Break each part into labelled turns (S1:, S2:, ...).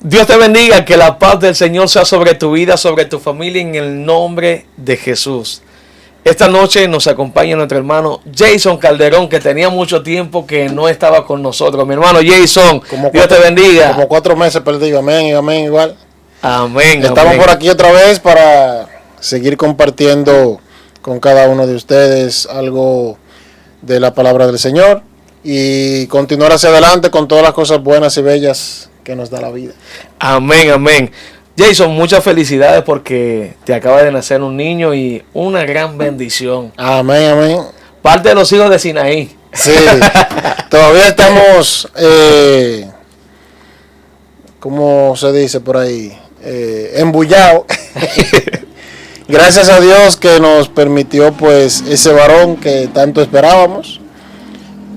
S1: Dios te bendiga, que la paz del Señor sea sobre tu vida, sobre tu familia, en el nombre de Jesús. Esta noche nos acompaña nuestro hermano Jason Calderón, que tenía mucho tiempo que no estaba con nosotros. Mi hermano Jason, Dios te bendiga.
S2: Como 4 meses perdido, amén, amén, igual.
S1: Amén.
S2: Estamos
S1: amén.
S2: por aquí otra vez para seguir compartiendo con cada uno de ustedes algo de la palabra del Señor y continuar hacia adelante con todas las cosas buenas y bellas que nos da la vida.
S1: Amén, amén. Jason, muchas felicidades porque te acaba de nacer un niño y una gran bendición.
S2: Amén, amén.
S1: Parte de los hijos de Sinaí.
S2: Sí, todavía estamos, ¿cómo se dice por ahí? Embullados. Gracias a Dios que nos permitió pues ese varón que tanto esperábamos.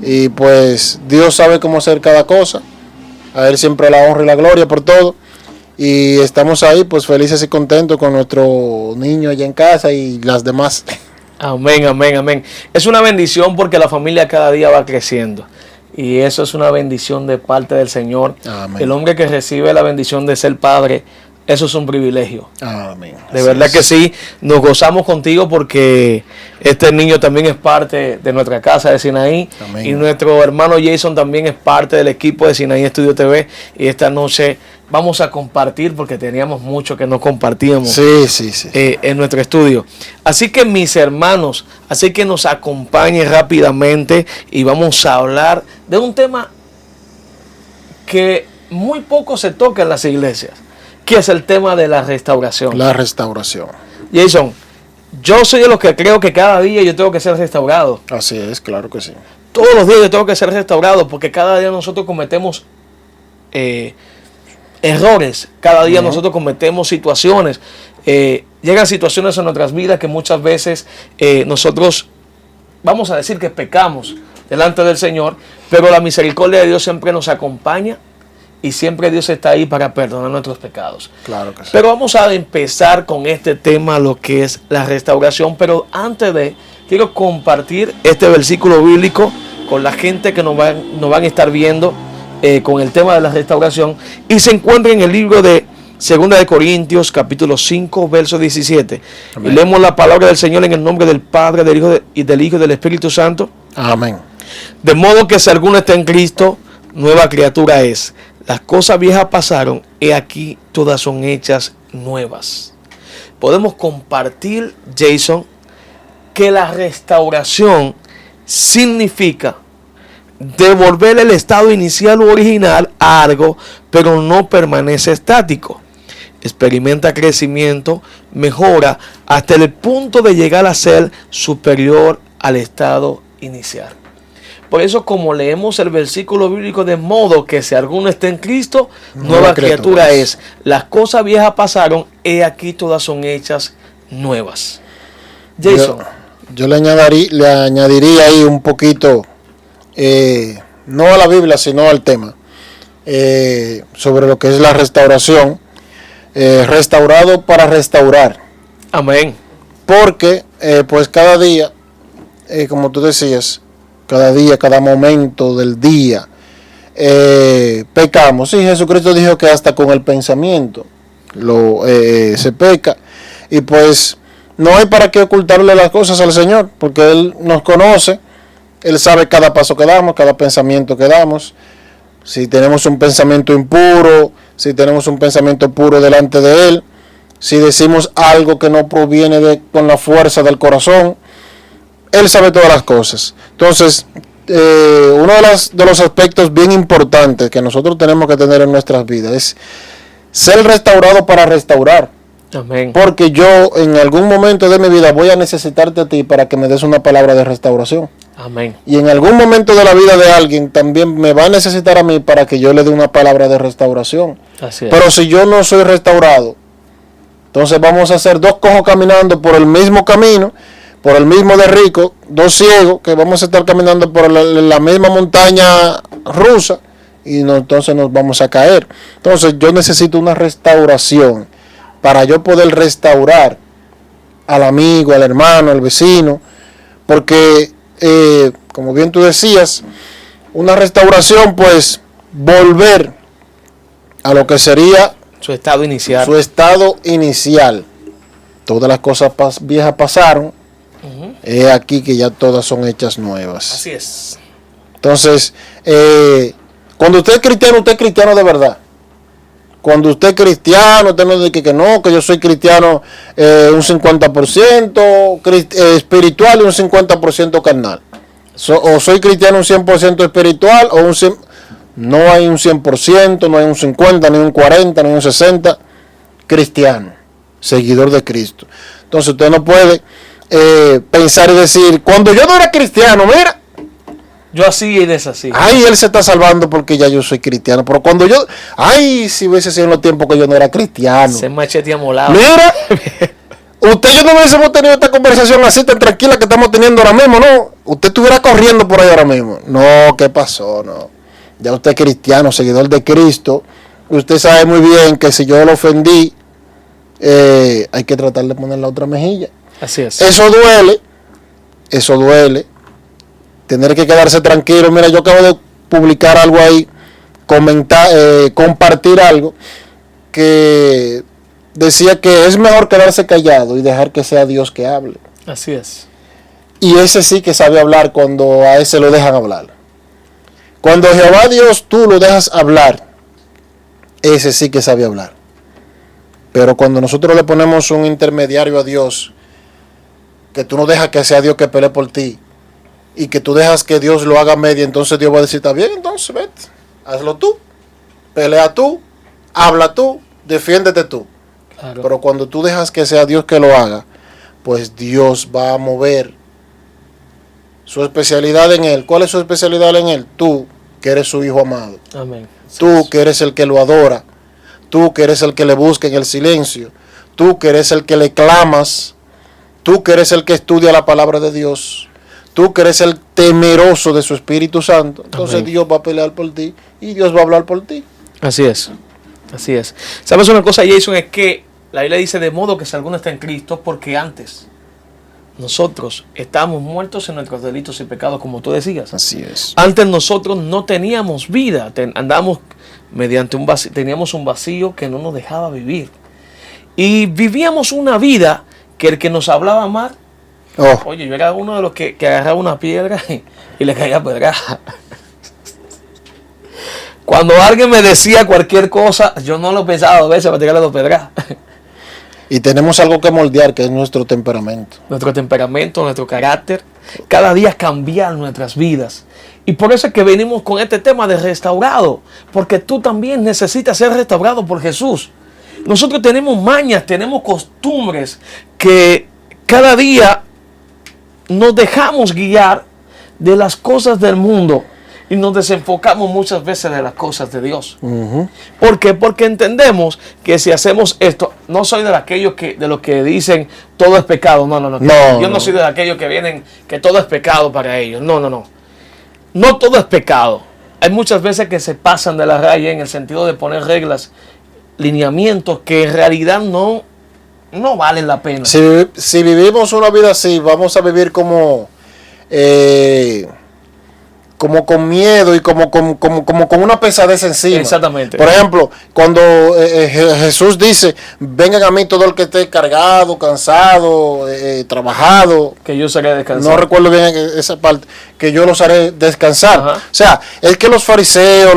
S2: Y pues Dios sabe cómo hacer cada cosa. A Él siempre la honra y la gloria por todo. Y estamos ahí pues felices y contentos con nuestro niño allá en casa y las demás.
S1: Amén, amén, amén. Es una bendición porque la familia cada día va creciendo. Y eso es una bendición de parte del Señor.
S2: Amén.
S1: El hombre que recibe la bendición de ser padre, eso es un privilegio.
S2: Amén.
S1: De verdad que sí, nos gozamos contigo porque este niño también es parte de nuestra casa de Sinaí.
S2: Amén.
S1: Y nuestro hermano Jason también es parte del equipo de Sinaí Estudio TV. Y esta noche vamos a compartir porque teníamos mucho que no compartíamos en nuestro estudio. Así que mis hermanos, así que nos acompañen rápidamente y vamos a hablar de un tema que muy poco se toca en las iglesias, que es el tema de la restauración.
S2: La restauración.
S1: Jason, yo soy de los que creo que cada día yo tengo que ser restaurado.
S2: Así es, claro que sí.
S1: Todos los días yo tengo que ser restaurado porque cada día nosotros cometemos errores, cada día nosotros cometemos situaciones, llegan situaciones en nuestras vidas que muchas veces nosotros vamos a decir que pecamos delante del Señor, pero la misericordia de Dios siempre nos acompaña y siempre Dios está ahí para perdonar nuestros pecados.
S2: Claro que sí.
S1: Pero vamos a empezar con este tema, lo que es la restauración, pero antes de, quiero compartir este versículo bíblico con la gente que nos van a estar viendo con el tema de la restauración, y se encuentra en el libro de 2 de Corintios capítulo 5 verso 17. Amén. Y leemos la palabra del Señor en el nombre del Padre, del Hijo y del Espíritu Santo.
S2: Amén.
S1: De modo que si alguno está en Cristo, nueva criatura es. Las cosas viejas pasaron, he aquí todas son hechas nuevas. Podemos compartir, Jason, que la restauración significa devolver el estado inicial o original a algo, pero no permanece estático. Experimenta crecimiento, mejora hasta el punto de llegar a ser superior al estado inicial. Por eso, como leemos el versículo bíblico, de modo que si alguno está en Cristo, nueva criatura es. Las cosas viejas pasaron, he aquí todas son hechas nuevas. Jason.
S2: Yo le añadiría ahí un poquito, no a la Biblia, sino al tema, sobre lo que es la restauración. Restaurado para restaurar.
S1: Amén.
S2: Porque, pues cada día, como tú decías, cada día, cada momento del día, pecamos. Sí, Jesucristo dijo que hasta con el pensamiento se peca. Y pues no hay para qué ocultarle las cosas al Señor, porque Él nos conoce, Él sabe cada paso que damos, cada pensamiento que damos. Si tenemos un pensamiento impuro, si tenemos un pensamiento puro delante de Él, si decimos algo que no proviene con la fuerza del corazón, Él sabe todas las cosas. Entonces, uno de los aspectos bien importantes que nosotros tenemos que tener en nuestras vidas es ser restaurado para restaurar.
S1: Amén.
S2: Porque yo en algún momento de mi vida voy a necesitarte a ti para que me des una palabra de restauración.
S1: Amén.
S2: Y en algún momento de la vida de alguien también me va a necesitar a mí para que yo le dé una palabra de restauración.
S1: Así es.
S2: Pero si yo no soy restaurado, entonces vamos a hacer dos cojos caminando por el mismo camino, por el mismo de rico, dos ciegos que vamos a estar caminando por la misma montaña rusa y entonces nos vamos a caer. Entonces yo necesito una restauración para yo poder restaurar al amigo, al hermano, al vecino, porque como bien tú decías, una restauración pues volver a lo que sería
S1: su estado inicial.
S2: Su estado inicial. Todas las cosas viejas pasaron. Es aquí que ya todas son hechas nuevas.
S1: Así es.
S2: Entonces, cuando usted es cristiano de verdad. Cuando usted es cristiano, usted no dice que no, que yo soy cristiano un 50% espiritual y un 50% carnal. O soy cristiano un 100% espiritual o no hay un 100%, no hay un 50%, ni un 40%, ni un 60%. Cristiano, seguidor de Cristo. Entonces usted no puede pensar y decir, cuando yo no era cristiano, mira,
S1: yo así y desasí.
S2: Ay, él se está salvando porque ya yo soy cristiano. Pero cuando yo, ay, si hubiese sido en los tiempos que yo no era cristiano.
S1: Se machete amolado.
S2: Mira, usted y yo no hubiésemos tenido esta conversación así tan tranquila que estamos teniendo ahora mismo, ¿no? Usted estuviera corriendo por ahí ahora mismo. No, ¿qué pasó? No. Ya usted es cristiano, seguidor de Cristo. Usted sabe muy bien que si yo lo ofendí, hay que tratar de poner la otra mejilla.
S1: Así es.
S2: Eso duele. Tener que quedarse tranquilo. Mira, yo acabo de publicar algo ahí, compartir algo que decía que es mejor quedarse callado y dejar que sea Dios que hable.
S1: Así es.
S2: Y ese sí que sabe hablar cuando a ese lo dejan hablar. Cuando Jehová Dios tú lo dejas hablar, ese sí que sabe hablar. Pero cuando nosotros le ponemos un intermediario a Dios, que tú no dejas que sea Dios que pelee por ti, y que tú dejas que Dios lo haga media, entonces Dios va a decir, está bien, entonces vete, hazlo tú, pelea tú, habla tú, defiéndete tú. Claro. Pero cuando tú dejas que sea Dios que lo haga, pues Dios va a mover su especialidad en él. ¿Cuál es su especialidad en él? Tú, que eres su hijo amado.
S1: Amén.
S2: Tú, que eres el que lo adora. Tú, que eres el que le busca en el silencio. Tú, que eres el que le clamas. Tú, que eres el que estudia la palabra de Dios. Tú que eres el temeroso de su Espíritu Santo. Entonces Amén. Dios va a pelear por ti y Dios va a hablar por ti.
S1: Así es. Así es. ¿Sabes una cosa, Jason? Es que la Biblia dice de modo que si alguno está en Cristo, porque antes nosotros estábamos muertos en nuestros delitos y pecados, como tú decías.
S2: Así es.
S1: Antes nosotros no teníamos vida. Andábamos mediante un vacío, teníamos un vacío que no nos dejaba vivir. Y vivíamos una vida que el que nos hablaba mal, oye, yo era uno de los que agarraba una piedra y le caía pedra. Cuando alguien me decía cualquier cosa, yo no lo pensaba 2 veces para tirarle 2 pedras.
S2: Y tenemos algo que moldear, que es nuestro temperamento.
S1: Nuestro temperamento, nuestro carácter. Cada día cambiar nuestras vidas. Y por eso es que venimos con este tema de restaurado. Porque tú también necesitas ser restaurado por Jesús. Nosotros tenemos mañas, tenemos costumbres que cada día nos dejamos guiar de las cosas del mundo y nos desenfocamos muchas veces de las cosas de Dios. ¿Por qué? Porque entendemos que si hacemos esto, no soy de aquellos de los que dicen todo es pecado. No. Yo no soy de aquellos que vienen que todo es pecado para ellos. No. No todo es pecado. Hay muchas veces que se pasan de la raya en el sentido de poner reglas, lineamientos que en realidad no valen la pena.
S2: Si vivimos una vida así, vamos a vivir como con miedo y como con una pesadez encima.
S1: Exactamente.
S2: Por ejemplo, cuando Jesús dice, vengan a mí todo el que esté cargado, cansado, trabajado.
S1: Que yo os haré descansar.
S2: No recuerdo bien esa parte, que yo los haré descansar. Ajá. O sea, es que los fariseos,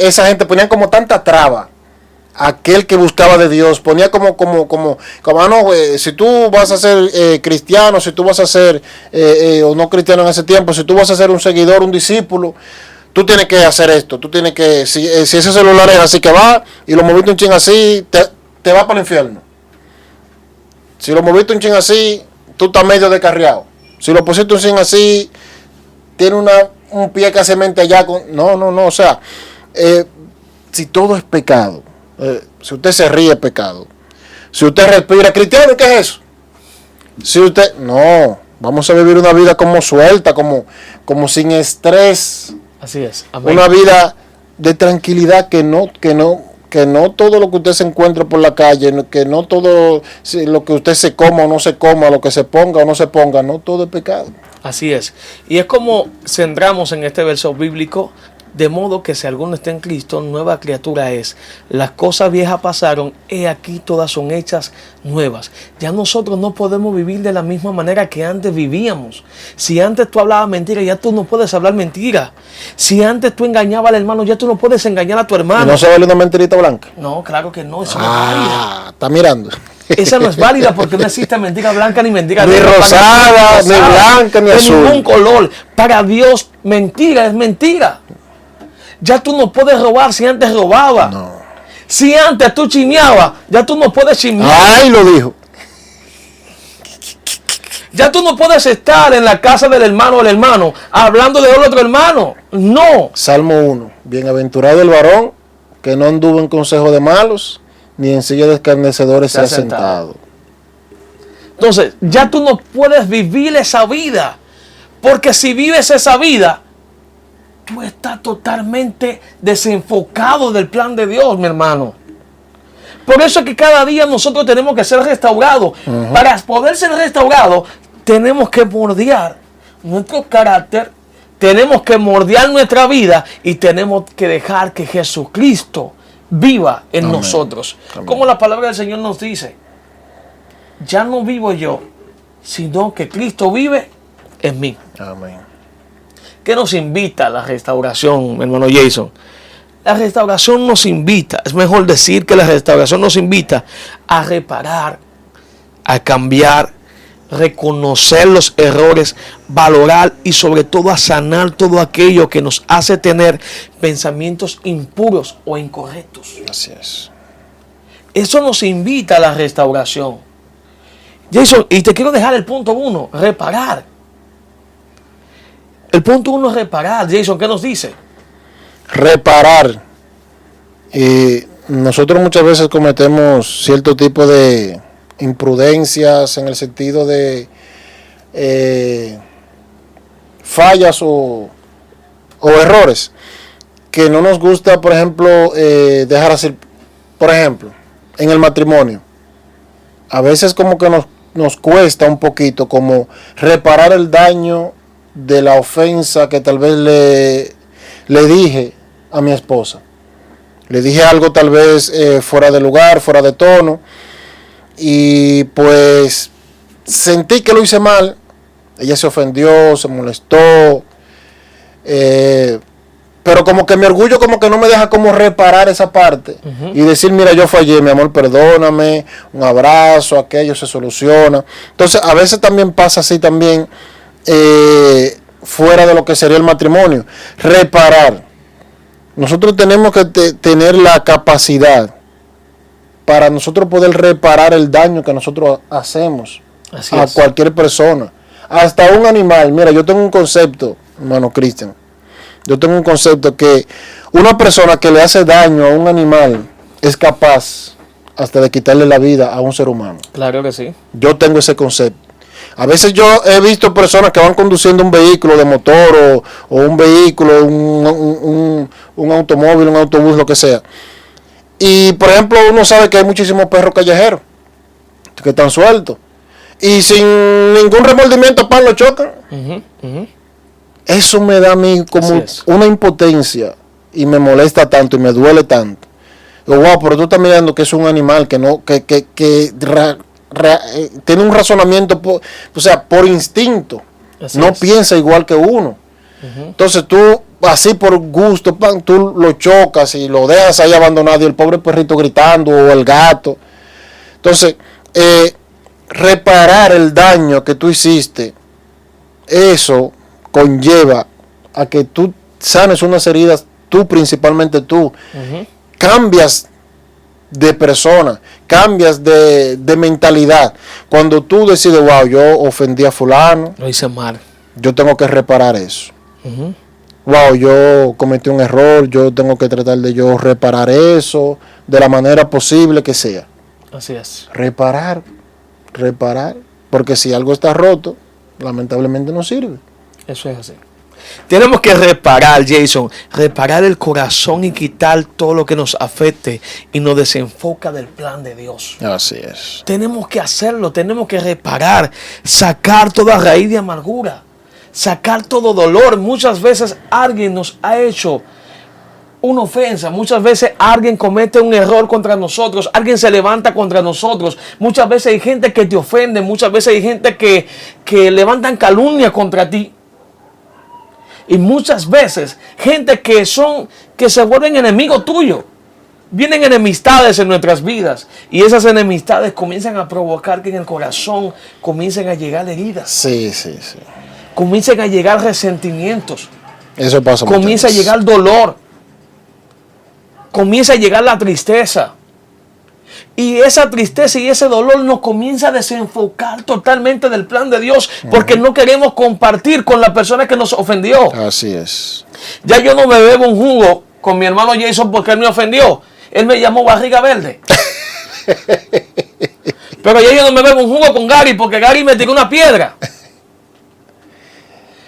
S2: esa gente ponían como tanta traba. Aquel que buscaba de Dios ponía como si tú vas a ser cristiano, si tú vas a ser o no cristiano en ese tiempo, si tú vas a ser un seguidor, un discípulo, tú tienes que hacer esto, tú tienes que, si ese celular es así que va y lo moviste un chin así, te va para el infierno. Si lo moviste un chin así, tú estás medio descarriado. Si lo pusiste un chin así, tiene un pie que hace mente allá no, o sea, si todo es pecado. Si usted se ríe, es pecado. Si usted respira, cristiano, ¿qué es eso? Si usted, no, vamos a vivir una vida como suelta, como sin estrés.
S1: Así es. Amén.
S2: Una vida de tranquilidad, que no todo lo que usted se encuentre por la calle, que no todo lo que usted se coma o no se coma, lo que se ponga o no se ponga, no todo es pecado.
S1: Así es. Y es como centramos en este verso bíblico. De modo que si alguno está en Cristo, nueva criatura es. Las cosas viejas pasaron, he aquí todas son hechas nuevas. Ya nosotros no podemos vivir de la misma manera que antes vivíamos. Si antes tú hablabas mentira, ya tú no puedes hablar mentira. Si antes tú engañabas al hermano, ya tú no puedes engañar a tu hermano.
S2: ¿Y no se vale una mentirita blanca?
S1: No, claro que no, eso no es válida.
S2: Está mirando.
S1: Esa no es válida porque no existe mentira blanca ni mentira
S2: ni rosada, ni blanca, ni azul.
S1: De ningún color. Para Dios, mentira es mentira. Ya tú no puedes robar si antes robabas.
S2: No.
S1: Si antes tú chismeabas, ya tú no puedes chismear.
S2: Ay, lo dijo.
S1: Ya tú no puedes estar en la casa del hermano hablando de otro hermano. No.
S2: Salmo 1. Bienaventurado el varón que no anduvo en consejo de malos, ni en silla de escarnecedores se ha sentado.
S1: Entonces, ya tú no puedes vivir esa vida. Porque si vives esa vida, tú estás totalmente desenfocado del plan de Dios, mi hermano. Por eso es que cada día nosotros tenemos que ser restaurados. Para poder ser restaurados, tenemos que moldear nuestro carácter, tenemos que moldear nuestra vida y tenemos que dejar que Jesucristo viva en nosotros. Como la palabra del Señor nos dice, ya no vivo yo, sino que Cristo vive en mí.
S2: Amén.
S1: ¿Qué nos invita a la restauración, hermano Jason? La restauración nos invita, es mejor decir que la restauración nos invita a reparar, a cambiar, reconocer los errores, valorar y sobre todo a sanar todo aquello que nos hace tener pensamientos impuros o incorrectos.
S2: Así es.
S1: Eso nos invita a la restauración. Jason, y te quiero dejar el punto 1, reparar. El punto 1 es reparar. Jason, ¿qué nos dice?
S2: Reparar. Nosotros muchas veces cometemos cierto tipo de imprudencias en el sentido de fallas o errores que no nos gusta, por ejemplo, dejar hacer. Por ejemplo, en el matrimonio, a veces como que nos cuesta un poquito como reparar el daño de la ofensa que tal vez le dije a mi esposa. Le dije algo tal vez fuera de lugar, fuera de tono, y pues sentí que lo hice mal. Ella se ofendió, se molestó, pero como que mi orgullo como que no me deja como reparar esa parte y decir, mira, yo fallé, mi amor, perdóname, un abrazo, aquello se soluciona. Entonces a veces también pasa así también fuera de lo que sería el matrimonio. Reparar. Nosotros tenemos que tener la capacidad para nosotros poder reparar el daño que nosotros hacemos a cualquier persona, hasta un animal. Mira, yo tengo un concepto, hermano Cristian, yo tengo un concepto que una persona que le hace daño a un animal es capaz hasta de quitarle la vida a un ser humano.
S1: Claro que sí.
S2: Yo tengo ese concepto. A veces yo he visto personas que van conduciendo un vehículo de motor o un vehículo, un automóvil, un autobús, lo que sea. Y por ejemplo uno sabe que hay muchísimos perros callejeros que están sueltos. Y sin ningún remordimiento lo chocan. Eso me da a mí como una impotencia y me molesta tanto y me duele tanto. Digo, wow, pero tú estás mirando que es un animal que no, tiene un razonamiento, por instinto. No piensa igual que uno. Entonces tú, así por gusto, tú lo chocas y lo dejas ahí abandonado y el pobre perrito gritando o el gato. Entonces, reparar el daño que tú hiciste, eso conlleva a que tú sanes unas heridas, tú principalmente tú. Cambias de persona, cambias de mentalidad. Cuando tú decides, wow, yo ofendí a fulano,
S1: lo hice mal,
S2: yo tengo que reparar eso. Wow, yo cometí un error, yo tengo que tratar de yo reparar eso de la manera posible que sea.
S1: Así es.
S2: Reparar, porque si algo está roto, lamentablemente no sirve.
S1: Eso es así. Tenemos que reparar, Jason, reparar el corazón y quitar todo lo que nos afecte y nos desenfoca del plan de Dios.
S2: Así es.
S1: Tenemos que hacerlo, tenemos que reparar, sacar toda raíz de amargura, sacar todo dolor. Muchas veces alguien nos ha hecho una ofensa. Muchas veces alguien comete un error contra nosotros, alguien se levanta contra nosotros. Muchas veces hay gente que te ofende, muchas veces hay gente que levantan calumnia contra ti. Y muchas veces gente que se vuelven enemigos tuyos. Vienen enemistades en nuestras vidas y esas enemistades comienzan a provocar que en el corazón comiencen a llegar heridas.
S2: Sí, sí, sí.
S1: Comiencen a llegar resentimientos.
S2: Eso pasa muchas
S1: Comienza a
S2: veces.
S1: llegar dolor. Comienza a llegar la tristeza. Y esa tristeza y ese dolor nos comienza a desenfocar totalmente del plan de Dios porque no queremos compartir con la persona que nos ofendió.
S2: Así es.
S1: Ya yo no me bebo un jugo con mi hermano Jason porque él me ofendió. Él me llamó barriga verde. Pero ya yo no me bebo un jugo con Gary porque Gary me tiró una piedra.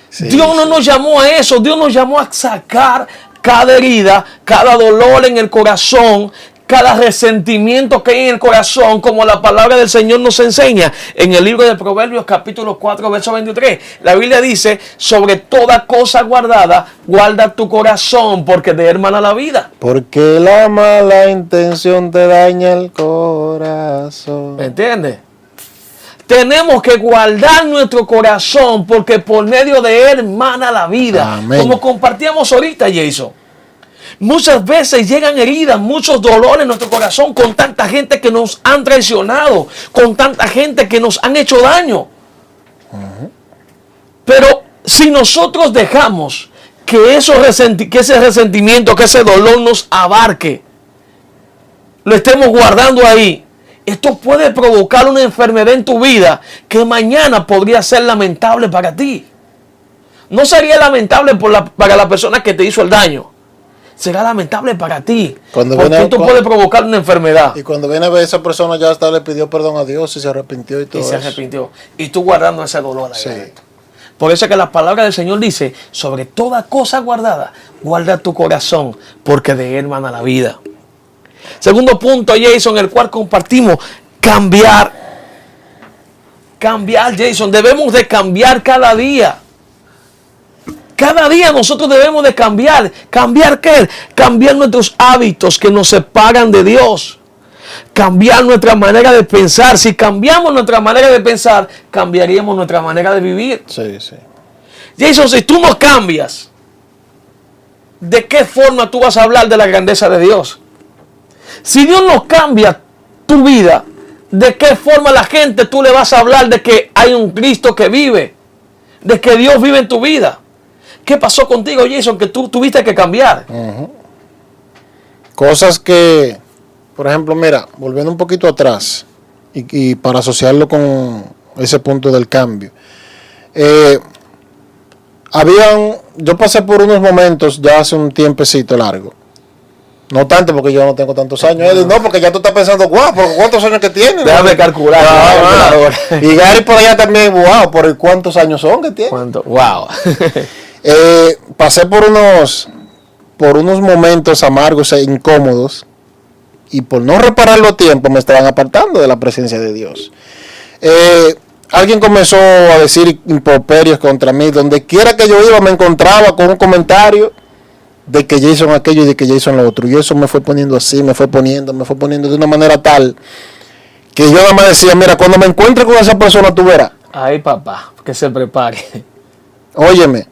S2: Sí,
S1: Dios no nos llamó a eso. Dios nos llamó a sacar cada herida, cada dolor en el corazón, cada resentimiento que hay en el corazón, como la palabra del Señor nos enseña en el libro de Proverbios capítulo 4 verso 23. La Biblia dice: sobre toda cosa guardada, guarda tu corazón, porque de él mana la vida.
S2: Porque la mala intención te daña el corazón.
S1: ¿Me entiendes? Tenemos que guardar nuestro corazón porque por medio de él mana la vida.
S2: Amén.
S1: Como compartíamos ahorita, Jason. Muchas veces llegan heridas, muchos dolores en nuestro corazón con tanta gente que nos han traicionado, con tanta gente que nos han hecho daño. Pero si nosotros dejamos que ese resentimiento, que ese dolor nos abarque, lo estemos guardando ahí, esto puede provocar una enfermedad en tu vida que mañana podría ser lamentable para ti. No sería lamentable para la persona que te hizo el daño. Será lamentable para ti. Porque esto puede provocar una enfermedad.
S2: Y cuando viene a ver esa persona ya hasta le pidió perdón a Dios y se arrepintió y todo eso.
S1: Y se arrepintió. Y tú guardando ese dolor ahí.
S2: Sí.
S1: Por eso es que la palabra del Señor dice: sobre toda cosa guardada, guarda tu corazón, porque de él mana la vida. Segundo punto, Jason, el cual compartimos: cambiar. Cambiar, Jason. Debemos de cambiar cada día. Cada día nosotros debemos de cambiar. ¿Cambiar qué? Cambiar nuestros hábitos que nos separan de Dios. Cambiar nuestra manera de pensar. Si cambiamos nuestra manera de pensar, cambiaríamos nuestra manera de vivir.
S2: Sí, sí.
S1: Jason, si tú no cambias, ¿de qué forma tú vas a hablar de la grandeza de Dios? Si Dios no cambia tu vida, ¿de qué forma la gente tú le vas a hablar de que hay un Cristo que vive? De que Dios vive en tu vida. ¿Qué pasó contigo, Jason, que tú tuviste que cambiar?
S2: Cosas que, por ejemplo, mira, volviendo un poquito atrás y para asociarlo con ese punto del cambio. Yo pasé por unos momentos ya hace un tiempecito largo. No tanto porque yo no tengo tantos años. No, porque ya tú estás pensando, guau, ¿por cuántos años que tienes?
S1: Déjame calcular.
S2: Y Gary por allá también, guau, ¿por cuántos años son que tiene?
S1: ¿Cuánto? Wow.
S2: Pasé por unos momentos amargos e incómodos y por no repararlo a tiempo me estaban apartando de la presencia de Dios. Alguien comenzó a decir improperios contra mí. Donde quiera que yo iba me encontraba con un comentario de que Jason aquello y de que Jason lo otro. Y eso me fue poniendo así, me fue poniendo de una manera tal que yo nada más decía: mira, cuando me encuentre con esa persona tú verás.
S1: Ay, papá, que se prepare.
S2: Óyeme.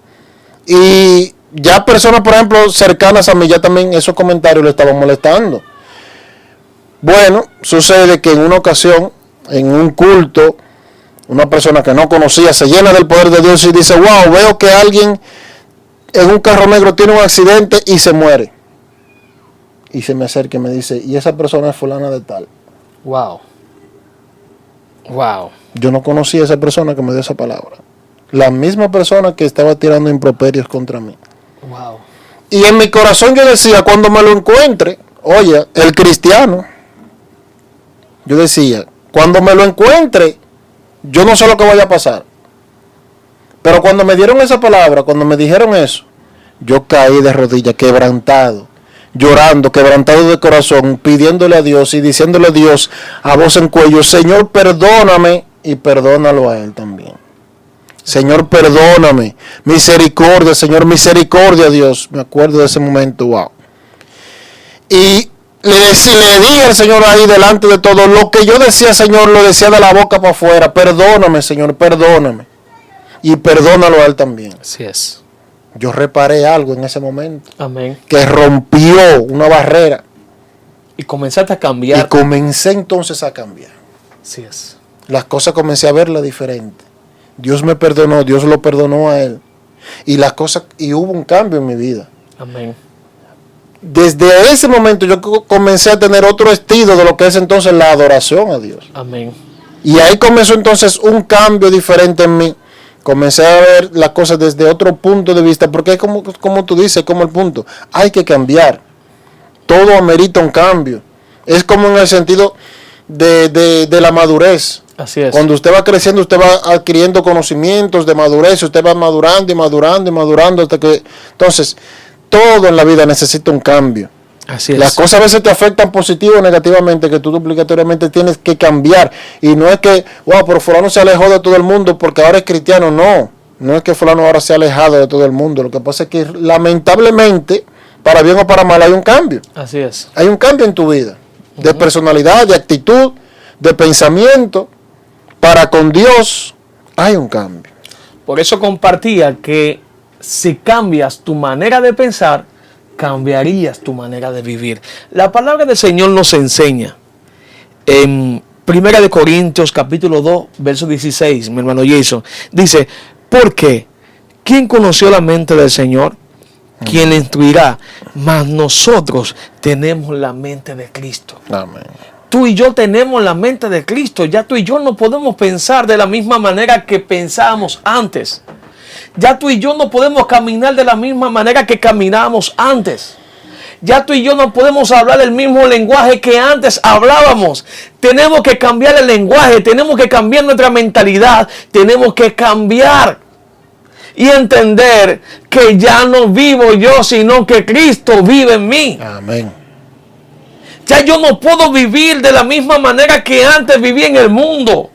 S2: Y ya personas, por ejemplo, cercanas a mí, ya también esos comentarios le estaban molestando. Bueno, sucede que en una ocasión, en un culto, una persona que no conocía se llena del poder de Dios y dice: wow, veo que alguien en un carro negro tiene un accidente y se muere. Y se me acerca y me dice: y esa persona es fulana de tal.
S1: Wow. Wow.
S2: Yo no conocía a esa persona que me dio esa palabra. La misma persona que estaba tirando improperios contra mí.
S1: Wow.
S2: Y en mi corazón yo decía, cuando me lo encuentre, oye, el cristiano, yo decía, cuando me lo encuentre, yo no sé lo que vaya a pasar. Pero cuando me dieron esa palabra, cuando me dijeron eso, yo caí de rodillas, quebrantado, llorando, quebrantado de corazón, pidiéndole a Dios y diciéndole a Dios a voz en cuello: Señor, perdóname, y perdónalo a él también. Señor, perdóname, misericordia, Señor, misericordia, Dios. Me acuerdo de ese momento, wow. Y le dije al Señor ahí delante de todo, lo que yo decía, Señor, lo decía de la boca para afuera. Perdóname, Señor, perdóname. Y perdónalo a él también.
S1: Así es.
S2: Yo reparé algo en ese momento.
S1: Amén.
S2: Que rompió una barrera.
S1: Y comenzaste a cambiar.
S2: Y comencé entonces a cambiar.
S1: Así es.
S2: Las cosas comencé a verlas diferente. Dios me perdonó, Dios lo perdonó a él. Y las cosas, y hubo un cambio en mi vida.
S1: Amén.
S2: Desde ese momento yo comencé a tener otro estilo de lo que es entonces la adoración a Dios.
S1: Amén.
S2: Y ahí comenzó entonces un cambio diferente en mí. Comencé a ver las cosas desde otro punto de vista, porque es como tú dices, como el punto. Hay que cambiar. Todo amerita un cambio. Es como en el sentido de la madurez.
S1: Así es.
S2: Cuando usted va creciendo, usted va adquiriendo conocimientos de madurez, usted va madurando y madurando y madurando hasta que... Entonces, todo en la vida necesita un cambio.
S1: Así es.
S2: Las cosas a veces te afectan positivo o negativamente, que tú obligatoriamente tienes que cambiar. Y no es que, wow, pero fulano se alejó de todo el mundo porque ahora es cristiano. No, no es que fulano ahora se ha alejado de todo el mundo. Lo que pasa es que lamentablemente, para bien o para mal, hay un cambio.
S1: Así es.
S2: Hay un cambio en tu vida, de personalidad, de actitud, de pensamiento. Para con Dios hay un cambio.
S1: Por eso compartía que si cambias tu manera de pensar, cambiarías tu manera de vivir. La palabra del Señor nos enseña en 1 Corintios capítulo 2, verso 16, mi hermano Jason, dice, ¿por qué? ¿Quién conoció la mente del Señor? ¿Quién le instruirá? Mas nosotros tenemos la mente de Cristo.
S2: Amén.
S1: Tú y yo tenemos la mente de Cristo. Ya tú y yo no podemos pensar de la misma manera que pensábamos antes. Ya tú y yo no podemos caminar de la misma manera que caminábamos antes. Ya tú y yo no podemos hablar el mismo lenguaje que antes hablábamos. Tenemos que cambiar el lenguaje, tenemos que cambiar nuestra mentalidad, tenemos que cambiar y entender que ya no vivo yo, sino que Cristo vive en mí.
S2: Amén.
S1: Ya yo no puedo vivir de la misma manera que antes vivía en el mundo,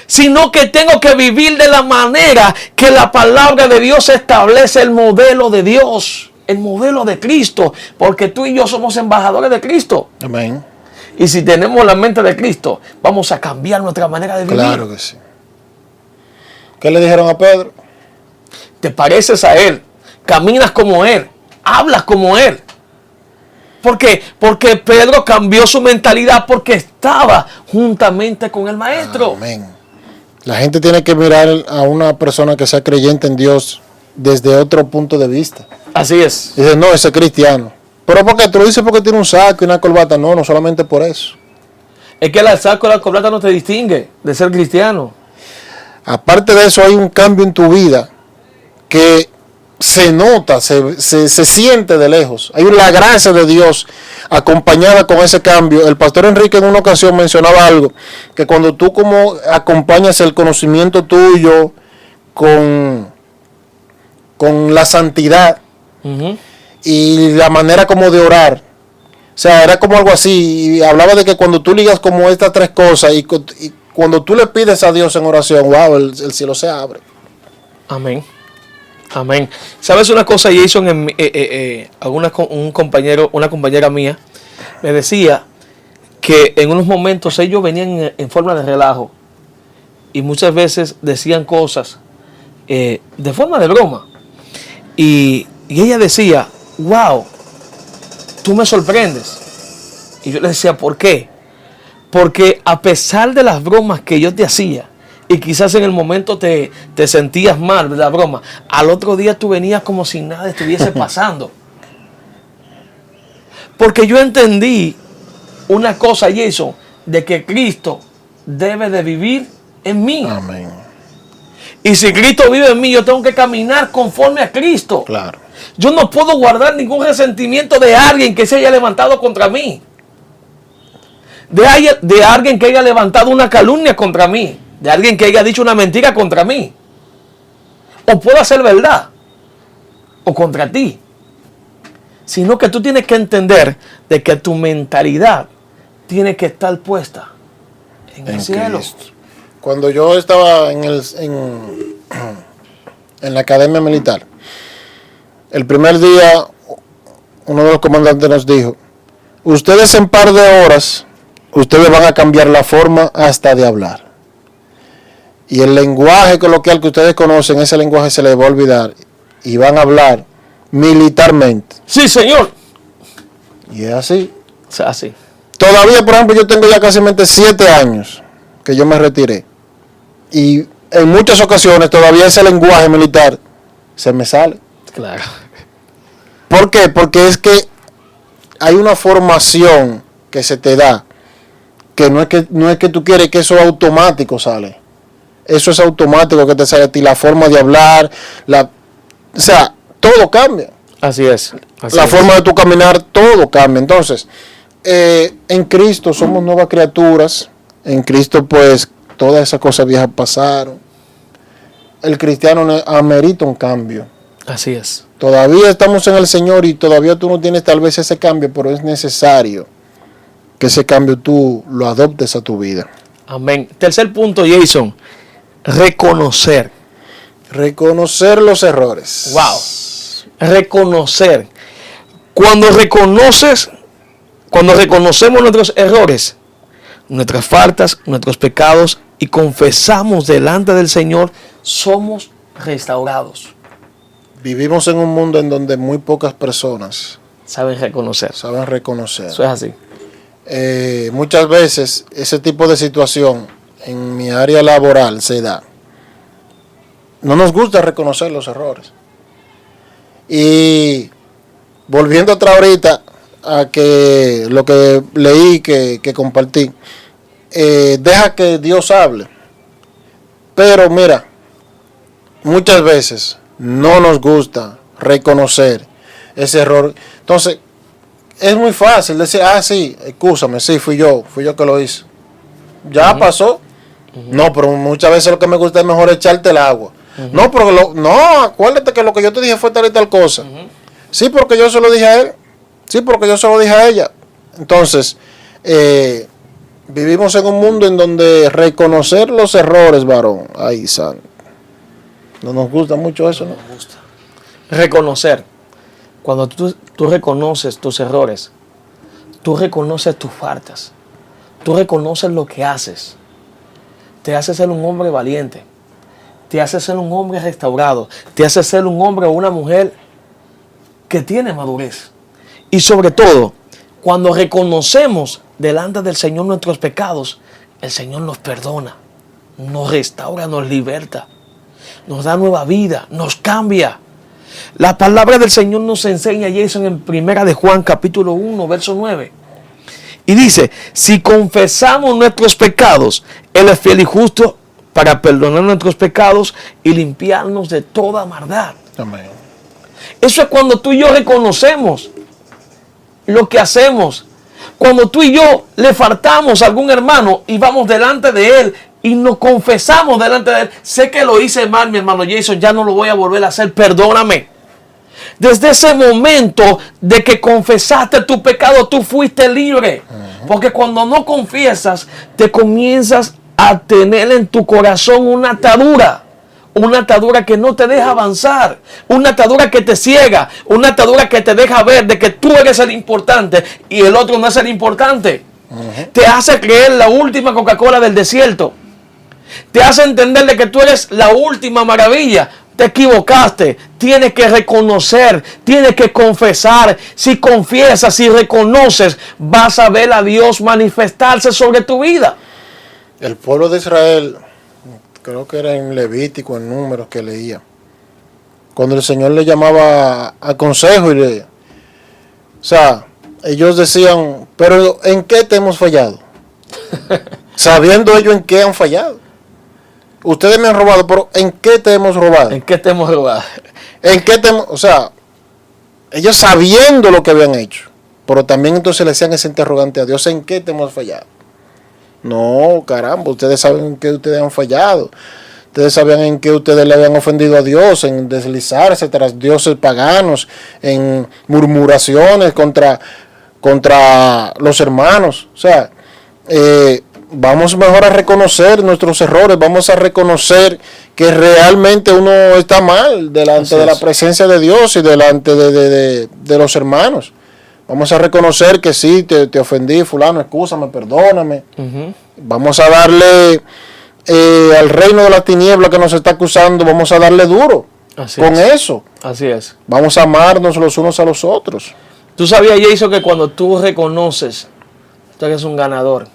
S1: sino que tengo que vivir de la manera que la palabra de Dios establece, el modelo de Dios, el modelo de Cristo, porque tú y yo somos embajadores de Cristo.
S2: Amén.
S1: Y si tenemos la mente de Cristo, vamos a cambiar nuestra manera de vivir.
S2: Claro que sí. ¿Qué le dijeron a Pedro?
S1: Te pareces a Él, caminas como Él, hablas como Él. ¿Por qué? Porque Pedro cambió su mentalidad porque estaba juntamente con el Maestro.
S2: Amén. La gente tiene que mirar a una persona que sea creyente en Dios desde otro punto de vista.
S1: Así es.
S2: Dice, no, ese es cristiano. Pero porque tú lo dices porque tiene un saco y una corbata. No, no solamente por eso.
S1: Es que el saco y la corbata no te distingue de ser cristiano.
S2: Aparte de eso, hay un cambio en tu vida que se nota, se siente de lejos. Hay la gracia de Dios acompañada con ese cambio. El pastor Enrique en una ocasión mencionaba algo, que cuando tú como acompañas el conocimiento tuyo con la santidad y la manera como de orar, o sea, era como algo así, y hablaba de que cuando tú ligas como estas tres cosas y cuando tú le pides a Dios en oración, wow, el cielo se abre.
S1: Amén. Amén. ¿Sabes una cosa, Jason? Una compañera mía me decía que en unos momentos ellos venían en forma de relajo y muchas veces decían cosas de forma de broma. Y ella decía, wow, tú me sorprendes. Y yo le decía, ¿por qué? Porque a pesar de las bromas que yo te hacía, y quizás en el momento te sentías mal de la broma, al otro día tú venías como si nada estuviese pasando. Porque yo entendí una cosa, Jason, de que Cristo debe de vivir en mí.
S2: Amén.
S1: Y si Cristo vive en mí, yo tengo que caminar conforme a Cristo.
S2: Claro.
S1: Yo no puedo guardar ningún resentimiento de alguien que se haya levantado contra mí. De alguien que haya levantado una calumnia contra mí. De alguien que haya dicho una mentira contra mí. O pueda ser verdad. O contra ti. Sino que tú tienes que entender de que tu mentalidad tiene que estar puesta en el cielo.
S2: Cristo. Cuando yo estaba en la academia militar, el primer día uno de los comandantes nos dijo, ustedes en par de horas, ustedes van a cambiar la forma hasta de hablar. Y el lenguaje coloquial que ustedes conocen, ese lenguaje se les va a olvidar. Y van a hablar militarmente.
S1: Sí, señor.
S2: Y es así.
S1: O sea, así.
S2: Todavía, por ejemplo, yo tengo ya casi 7 años que yo me retiré. Y en muchas ocasiones todavía ese lenguaje militar se me sale.
S1: Claro.
S2: ¿Por qué? Porque es que hay una formación que se te da que no es que tú quieres que eso automático sale. Eso es automático que te sale a ti, la forma de hablar, o sea, todo cambia.
S1: Así es.
S2: La forma de tu caminar, todo cambia. Entonces, en Cristo somos nuevas criaturas. En Cristo, pues, todas esas cosas viejas pasaron. El cristiano amerita un cambio.
S1: Así es.
S2: Todavía estamos en el Señor y todavía tú no tienes tal vez ese cambio, pero es necesario que ese cambio tú lo adoptes a tu vida.
S1: Amén. Tercer punto, Jason. Reconocer.
S2: Reconocer los errores.
S1: Wow. Reconocer. Cuando reconocemos nuestros errores, nuestras faltas, nuestros pecados y confesamos delante del Señor, somos restaurados.
S2: Vivimos en un mundo en donde muy pocas personas
S1: Saben reconocer.
S2: saben reconocer.
S1: Eso es así.
S2: Muchas veces ese tipo de situación en mi área laboral se da. No nos gusta reconocer los errores. Y volviendo atrás ahorita a que lo que leí, que compartí, deja que Dios hable. Pero mira, muchas veces no nos gusta reconocer ese error. Entonces, es muy fácil decir, sí, excúsame, sí, fui yo que lo hice. Ya pasó. No, pero muchas veces lo que me gusta es mejor echarte el agua. No, pero acuérdate que lo que yo te dije fue tal y tal cosa. Sí, porque yo se lo dije a él. Sí, porque yo se lo dije a ella. Entonces, vivimos en un mundo en donde reconocer los errores, varón, ay, santo. No nos gusta mucho eso, ¿no?
S1: No nos gusta. Reconocer. Cuando tú reconoces tus errores, tú reconoces tus faltas, tú reconoces lo que haces, te hace ser un hombre valiente, te hace ser un hombre restaurado, te hace ser un hombre o una mujer que tiene madurez. Y sobre todo, cuando reconocemos delante del Señor nuestros pecados, el Señor nos perdona, nos restaura, nos liberta, nos da nueva vida, nos cambia. La palabra del Señor nos enseña, Jason, en 1 de Juan capítulo 1, verso 9. Y dice, si confesamos nuestros pecados, Él es fiel y justo para perdonar nuestros pecados y limpiarnos de toda maldad.
S2: Amén.
S1: Eso es cuando tú y yo reconocemos lo que hacemos. Cuando tú y yo le faltamos a algún hermano y vamos delante de él y nos confesamos delante de él. Sé que lo hice mal, mi hermano Jason, ya no lo voy a volver a hacer, perdóname. Desde ese momento de que confesaste tu pecado, tú fuiste libre. Porque cuando no confiesas, te comienzas a tener en tu corazón una atadura. Una atadura que no te deja avanzar. Una atadura que te ciega. Una atadura que te deja ver de que tú eres el importante y el otro no es el importante. Te hace creer la última Coca-Cola del desierto. Te hace entender de que tú eres la última maravilla. Te equivocaste. Tienes que reconocer. Tienes que confesar. Si confiesas, si reconoces, vas a ver a Dios manifestarse sobre tu vida.
S2: El pueblo de Israel, creo que era en Levítico, en Números que leía, cuando el Señor le llamaba a consejo o sea, ellos decían, pero ¿en qué te hemos fallado? Sabiendo ellos en qué han fallado. Ustedes me han robado, pero ¿en qué te hemos robado?
S1: ¿En qué te hemos robado?
S2: O sea, ellos sabiendo lo que habían hecho, pero también entonces le hacían ese interrogante a Dios, ¿en qué te hemos fallado? No, caramba, ustedes saben en qué ustedes han fallado. Ustedes sabían en qué ustedes le habían ofendido a Dios, en deslizarse tras dioses paganos, en murmuraciones contra los hermanos. O sea, vamos mejor a reconocer nuestros errores, vamos a reconocer que realmente uno está mal delante de la presencia de Dios y delante de los hermanos. Vamos a reconocer que sí, te ofendí, fulano, excúsame, perdóname. Vamos a darle al reino de la tiniebla que nos está acusando, vamos a darle duro. Así con es. Eso.
S1: Así es.
S2: Vamos a amarnos los unos a los otros.
S1: Tú sabías, Jason, que cuando tú reconoces, tú eres un ganador.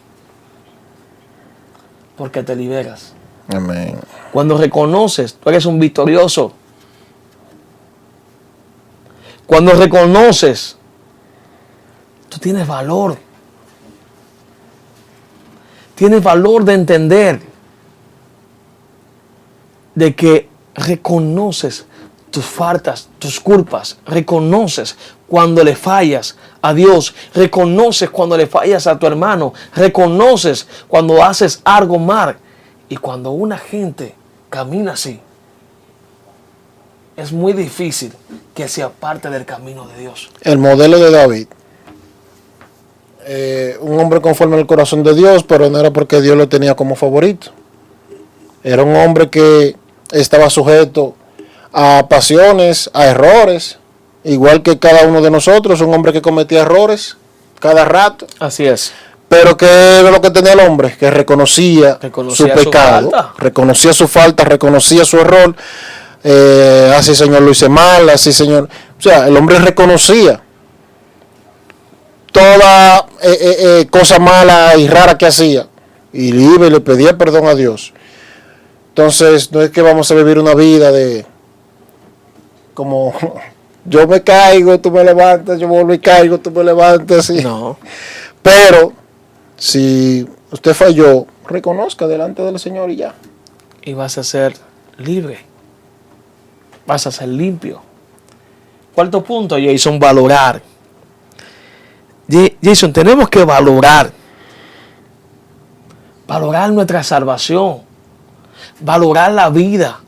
S1: Porque te liberas.
S2: Amén.
S1: Cuando reconoces, tú eres un victorioso. Cuando reconoces, tú tienes valor. Tienes valor de entender de que reconoces tus faltas, tus culpas. Reconoces cuando le fallas a Dios. Reconoces cuando le fallas a tu hermano. Reconoces cuando haces algo mal. Y cuando una gente camina así, es muy difícil que sea parte del camino de Dios.
S2: El modelo de David. Un hombre conforme al corazón de Dios, pero no era porque Dios lo tenía como favorito. Era un hombre que estaba sujeto a pasiones, a errores, igual que cada uno de nosotros, un hombre que cometía errores cada rato.
S1: Así es.
S2: Pero que era lo que tenía el hombre, que reconocía su pecado, reconocía su falta, reconocía su error. Así, Señor, lo hice mal, así, Señor. O sea, el hombre reconocía toda cosa mala y rara que hacía y le pedía perdón a Dios. Entonces, no es que vamos a vivir una vida de como yo me caigo, tú me levantas, yo vuelvo y caigo, tú me levantas. ¿Sí?
S1: No.
S2: Pero si usted falló, reconozca delante del Señor y ya.
S1: Y vas a ser libre. Vas a ser limpio. Cuarto punto, Jason, valorar. Jason, tenemos que valorar. Valorar nuestra salvación. Valorar la vida.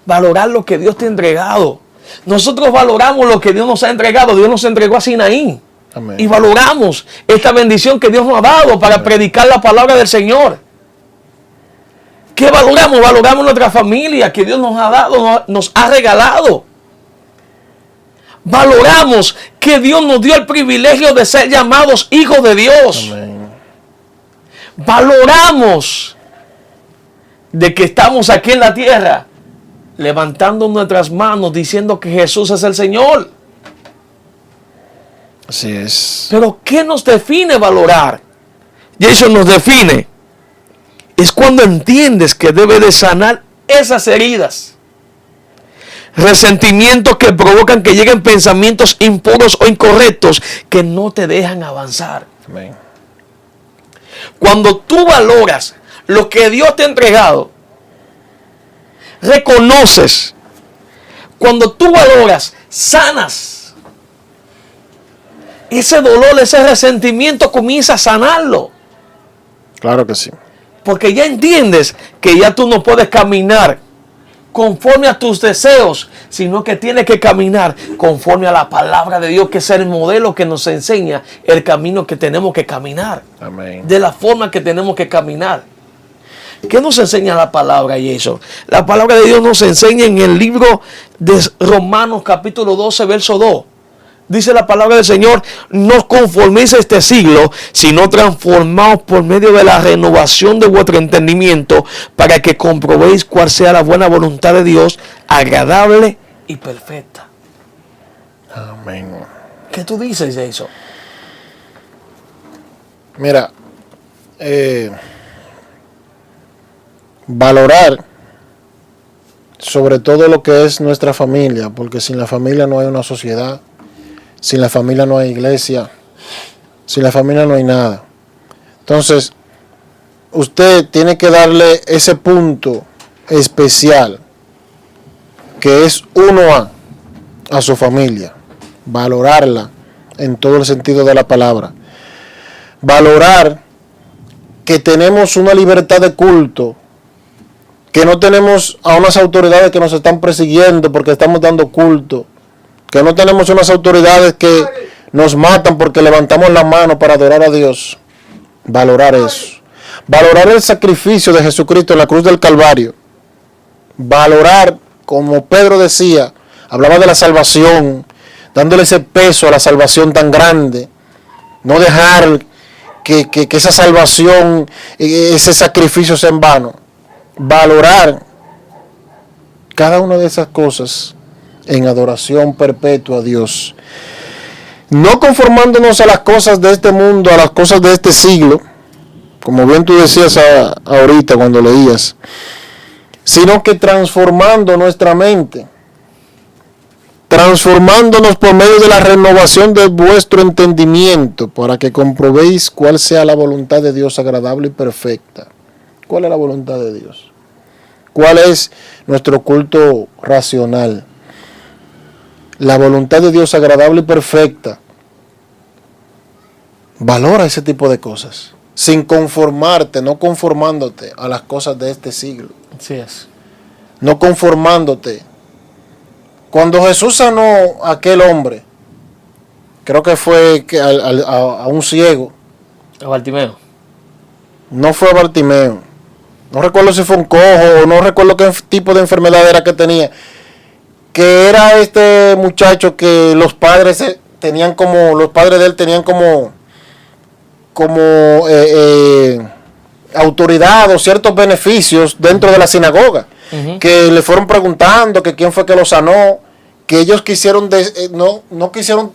S1: Valorar lo que Dios te ha entregado. Nosotros valoramos lo que Dios nos ha entregado. Dios nos entregó a Sinaí. Amén. Y valoramos esta bendición que Dios nos ha dado para Amén. Predicar la palabra del Señor. ¿Qué valoramos? Valoramos nuestra familia que Dios nos ha dado, nos ha regalado. Valoramos que Dios nos dio el privilegio de ser llamados hijos de Dios. Amén. Valoramos de que estamos aquí en la tierra levantando nuestras manos diciendo que Jesús es el Señor.
S2: Así es.
S1: Pero ¿qué nos define valorar? Y eso nos define. Es cuando entiendes que debe de sanar esas heridas. Resentimientos que provocan que lleguen pensamientos impuros o incorrectos que no te dejan avanzar.
S2: Amén.
S1: Cuando tú valoras lo que Dios te ha entregado, reconoces. Cuando tú valoras, sanas. Ese dolor, ese resentimiento comienza a sanarlo.
S2: Claro que sí.
S1: Porque ya entiendes que ya tú no puedes caminar conforme a tus deseos, sino que tienes que caminar conforme a la palabra de Dios, que es el modelo que nos enseña el camino que tenemos que caminar.
S2: Amén.
S1: De la forma que tenemos que caminar. ¿Qué nos enseña la palabra, Jason? La palabra de Dios nos enseña en el libro de Romanos capítulo 12, verso 2. Dice la palabra del Señor: no os conforméis a este siglo, sino transformaos por medio de la renovación de vuestro entendimiento, para que comprobéis cuál sea la buena voluntad de Dios, agradable y perfecta.
S2: Amén.
S1: ¿Qué tú dices, Jason?
S2: Mira, valorar sobre todo lo que es nuestra familia, porque sin la familia no hay una sociedad. Sin la familia no hay iglesia. Sin la familia no hay nada. Entonces, usted tiene que darle ese punto especial, que es uno a su familia. Valorarla en todo el sentido de la palabra. Valorar que tenemos una libertad de culto, que no tenemos a unas autoridades que nos están persiguiendo porque estamos dando culto, que no tenemos unas autoridades que nos matan porque levantamos la mano para adorar a Dios. Valorar eso. Valorar el sacrificio de Jesucristo en la cruz del Calvario. Valorar, como Pedro decía, hablaba de la salvación, dándole ese peso a la salvación tan grande. No dejar que esa salvación, ese sacrificio sea en vano. Valorar cada una de esas cosas en adoración perpetua a Dios. No conformándonos a las cosas de este mundo, a las cosas de este siglo, como bien tú decías ahorita cuando leías, sino que transformando nuestra mente, transformándonos por medio de la renovación de vuestro entendimiento, para que comprobéis cuál sea la voluntad de Dios agradable y perfecta. ¿Cuál es la voluntad de Dios? ¿Cuál es nuestro culto racional? La voluntad de Dios agradable y perfecta. Valora ese tipo de cosas, sin conformarte, no conformándote a las cosas de este siglo.
S1: Así es.
S2: No conformándote. Cuando Jesús sanó a aquel hombre, creo que fue a un ciego.
S1: A Bartimeo.
S2: No fue a Bartimeo. No recuerdo si fue un cojo o no recuerdo qué tipo de enfermedad era que tenía. Que era este muchacho que los padres de él tenían como autoridad o ciertos beneficios dentro de la sinagoga. Que le fueron preguntando que quién fue que lo sanó, que ellos quisieron no quisieron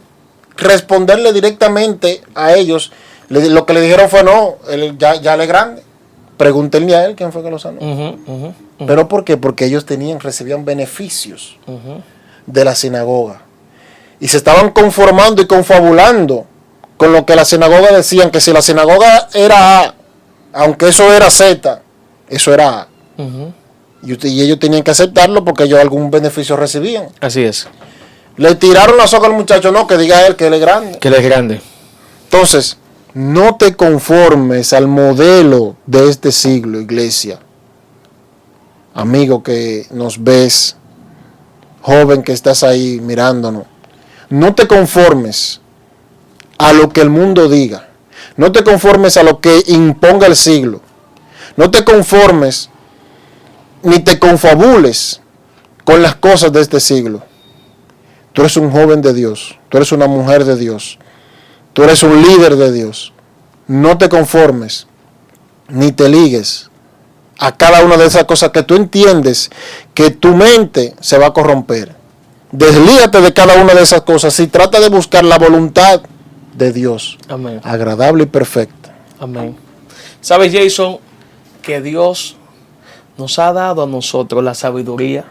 S2: responderle directamente a ellos. Lo que le dijeron fue no, él ya él es grande, pregúntenle a él quién fue que lo sanó. ¿Pero por qué? Porque ellos recibían beneficios de la sinagoga y se estaban conformando y confabulando con lo que la sinagoga decían, que si la sinagoga era A, aunque eso era Z, eso era A. Y ellos tenían que aceptarlo porque ellos algún beneficio recibían.
S1: Así es.
S2: Le tiraron la soga al muchacho, no, que diga él que él es grande.
S1: Que él es grande.
S2: Entonces, no te conformes al modelo de este siglo, iglesia. Amigo que nos ves, joven que estás ahí mirándonos. No te conformes a lo que el mundo diga. No te conformes a lo que imponga el siglo. No te conformes ni te confabules con las cosas de este siglo. Tú eres un joven de Dios, tú eres una mujer de Dios, tú eres un líder de Dios. No te conformes, ni te ligues a cada una de esas cosas que tú entiendes que tu mente se va a corromper. Deslígate de cada una de esas cosas y trata de buscar la voluntad de Dios.
S1: Amén.
S2: Agradable y perfecta.
S1: Amén. ¿Sabes, Jason, que Dios nos ha dado a nosotros la sabiduría,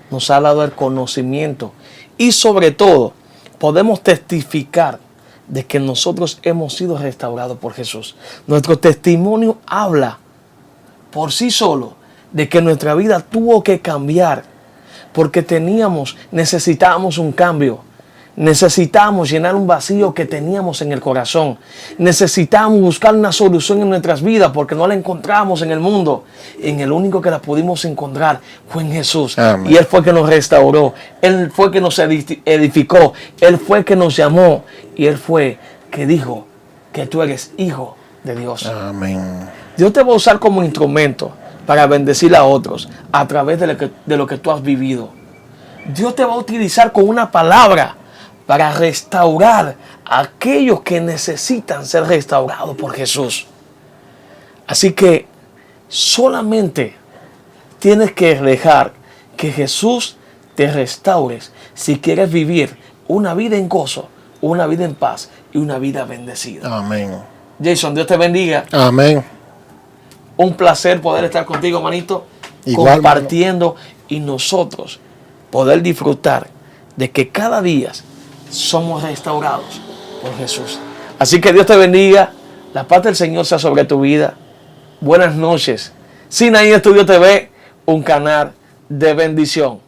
S1: nos ha dado el conocimiento y sobre todo podemos testificar de que nosotros hemos sido restaurados por Jesús? Nuestro testimonio habla por sí solo de que nuestra vida tuvo que cambiar porque necesitábamos un cambio. Necesitamos llenar un vacío que teníamos en el corazón. Necesitamos buscar una solución en nuestras vidas porque no la encontramos en el mundo. En el único que la pudimos encontrar fue en Jesús.
S2: Amén.
S1: Y Él fue que nos restauró. Él fue que nos edificó. Él fue que nos llamó. Y Él fue que dijo que tú eres hijo de Dios.
S2: Amén.
S1: Dios te va a usar como instrumento para bendecir a otros a través de lo que tú has vivido. Dios te va a utilizar con una palabra para restaurar a aquellos que necesitan ser restaurados por Jesús. Así que solamente tienes que dejar que Jesús te restaure si quieres vivir una vida en gozo, una vida en paz y una vida bendecida.
S2: Amén.
S1: Jason, Dios te bendiga.
S2: Amén.
S1: Un placer poder estar contigo, manito,
S2: Igual,
S1: compartiendo y nosotros poder disfrutar de que cada día somos restaurados por Jesús. Así que Dios te bendiga. La paz del Señor sea sobre tu vida. Buenas noches. Sinaí Estudio TV, un canal de bendición.